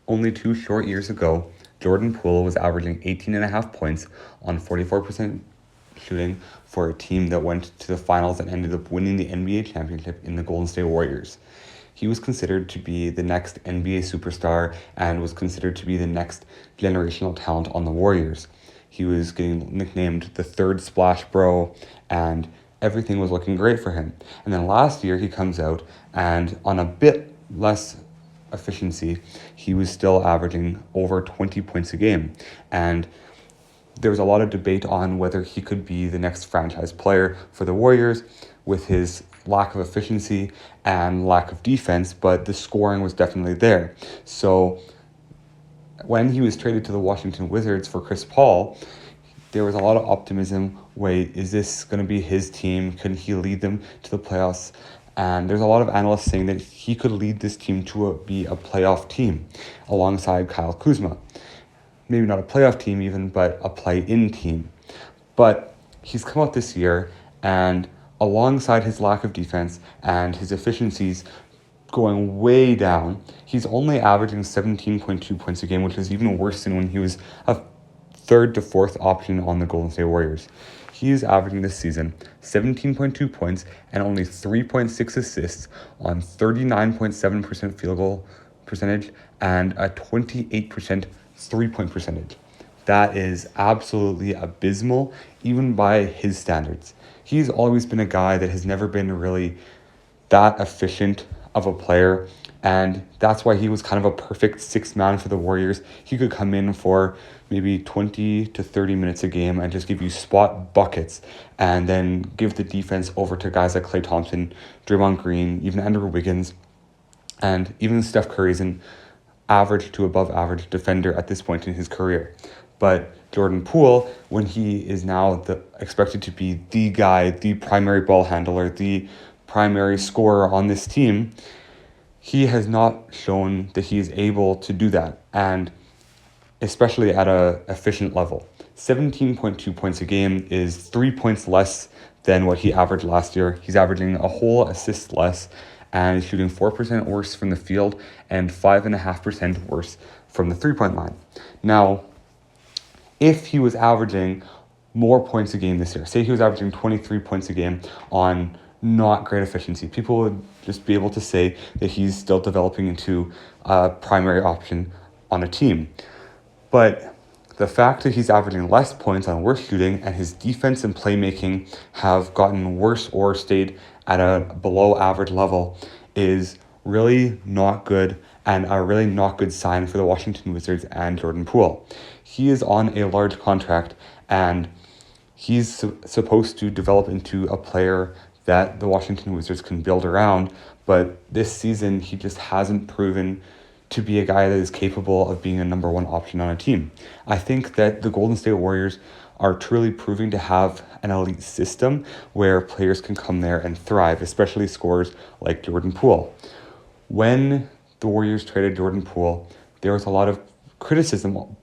Only 2 short years ago, Jordan Poole was averaging 18.5 points on 44% shooting for a team that went to the finals and ended up winning the NBA championship in the Golden State Warriors. He was considered to be the next NBA superstar and was considered to be the next generational talent on the Warriors. He was getting nicknamed the third Splash Bro, and everything was looking great for him. And then last year he comes out and on a bit less efficiency, he was still averaging over 20 points a game. And there was a lot of debate on whether he could be the next franchise player for the Warriors with his lack of efficiency and lack of defense, but the scoring was definitely there. So when he was traded to the Washington Wizards for Chris Paul, there was a lot of optimism. Wait, is this going to be his team? Can he lead them to the playoffs? And there's a lot of analysts saying that he could lead this team to be a playoff team alongside Kyle Kuzma. Maybe not a playoff team even, but a play-in team. But he's come out this year, and alongside his lack of defense and his efficiencies going way down, he's only averaging 17.2 points a game, which is even worse than when he was a third to fourth option on the Golden State Warriors. He is averaging this season 17.2 points and only 3.6 assists on 39.7% field goal percentage and a 28% three-point percentage. That is absolutely abysmal, even by his standards. He's always been a guy that has never been really that efficient of a player, and that's why he was kind of a perfect sixth man for the Warriors. He could come in for maybe 20 to 30 minutes a game and just give you spot buckets and then give the defense over to guys like Klay Thompson, Draymond Green, even Andrew Wiggins, and even Steph Curry's an average to above average defender at this point in his career. But Jordan Poole, when he is now expected to be the guy, the primary ball handler, the primary scorer on this team, he has not shown that he is able to do that, and especially at a efficient level. 17.2 points a game is 3 points less than what he averaged last year. He's averaging a whole assist less and shooting 4% worse from the field and 5.5% worse from the three-point line. Now, if he was averaging more points a game this year, say he was averaging 23 points a game on not great efficiency, people would just be able to say that he's still developing into a primary option on a team. But the fact that he's averaging less points on worse shooting and his defense and playmaking have gotten worse or stayed at a below average level is really not good and a really not good sign for the Washington Wizards and Jordan Poole. He is on a large contract and he's supposed to develop into a player that the Washington Wizards can build around, but this season he just hasn't proven to be a guy that is capable of being a number one option on a team. I think that the Golden State Warriors are truly proving to have an elite system where players can come there and thrive, especially scorers like Jordan Poole. When the Warriors traded Jordan Poole, there was a lot of criticism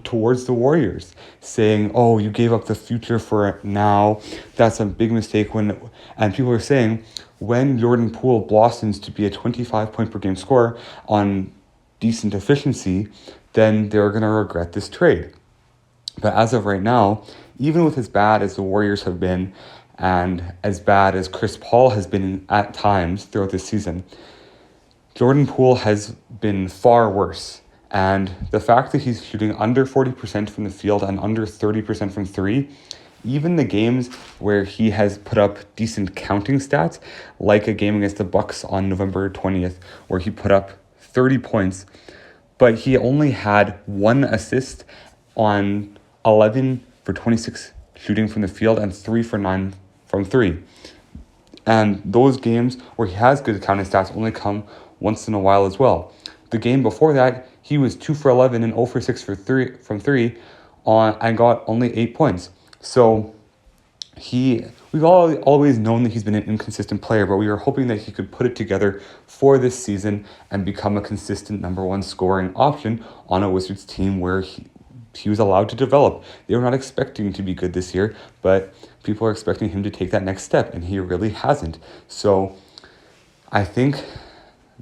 towards the Warriors, saying, oh, you gave up the future for now. That's a big mistake. And people are saying, when Jordan Poole blossoms to be a 25-point per game scorer on decent efficiency, then they're going to regret this trade. But as of right now, even with as bad as the Warriors have been and as bad as Chris Paul has been at times throughout this season, Jordan Poole has been far worse. And the fact that he's shooting under 40% from the field and under 30% from three, even the games where he has put up decent counting stats, like a game against the Bucks on November 20th, where he put up 30 points, but he only had 1 assist on 11 for 26 shooting from the field and 3 for 9 from three. And those games where he has good counting stats only come once in a while as well. The game before that, he was 2 for 11 and 0 for 6 from three and got only 8 points. So we've always known that he's been an inconsistent player, but we were hoping that he could put it together for this season and become a consistent number one scoring option on a Wizards team where he was allowed to develop. They were not expecting to be good this year, but people are expecting him to take that next step, and he really hasn't. So I think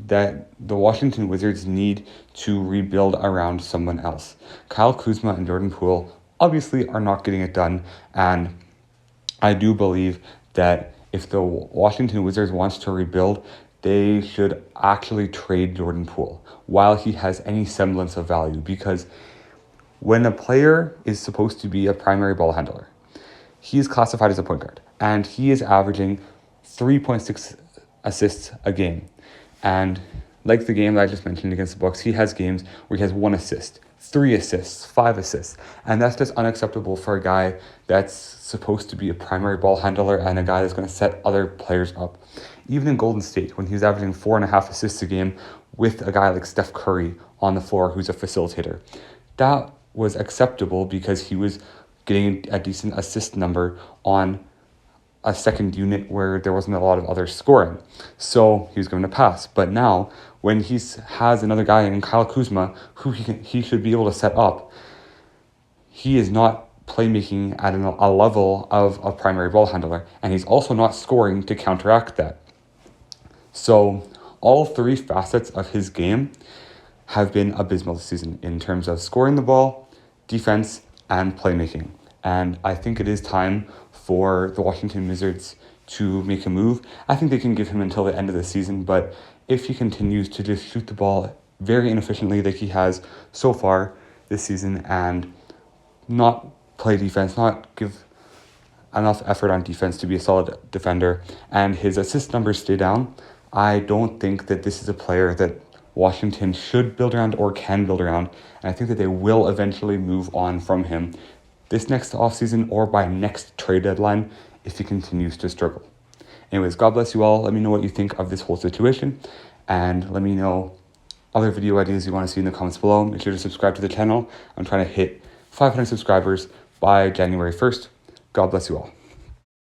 that the Washington Wizards need to rebuild around someone else. Kyle Kuzma and Jordan Poole obviously are not getting it done, and I do believe that if the Washington Wizards wants to rebuild, they should actually trade Jordan Poole while he has any semblance of value, because when a player is supposed to be a primary ball handler, he is classified as a point guard, and he is averaging 3.6 assists a game. And like the game that I just mentioned against the Bucks, he has games where he has 1 assist, 3 assists, 5 assists. And that's just unacceptable for a guy that's supposed to be a primary ball handler and a guy that's going to set other players up. Even in Golden State, when he was averaging 4.5 assists a game with a guy like Steph Curry on the floor who's a facilitator, that was acceptable because he was getting a decent assist number on a second unit where there wasn't a lot of other scoring. So he was given a pass. But now, when he has another guy in Kyle Kuzma who he should be able to set up, he is not playmaking at a level of a primary ball handler, and he's also not scoring to counteract that. So all 3 facets of his game have been abysmal this season in terms of scoring the ball, defense, and playmaking. And I think it is time for the Washington Wizards to make a move. I think they can give him until the end of the season, but if he continues to just shoot the ball very inefficiently like he has so far this season and not play defense, not give enough effort on defense to be a solid defender, and his assist numbers stay down, I don't think that this is a player that Washington should build around or can build around. And I think that they will eventually move on from him this next offseason or by next trade deadline if he continues to struggle. Anyways, God bless you all. Let me know what you think of this whole situation, and let me know other video ideas you want to see in the comments below. Make sure to subscribe to the channel. I'm trying to hit 500 subscribers by January 1st. God bless you all.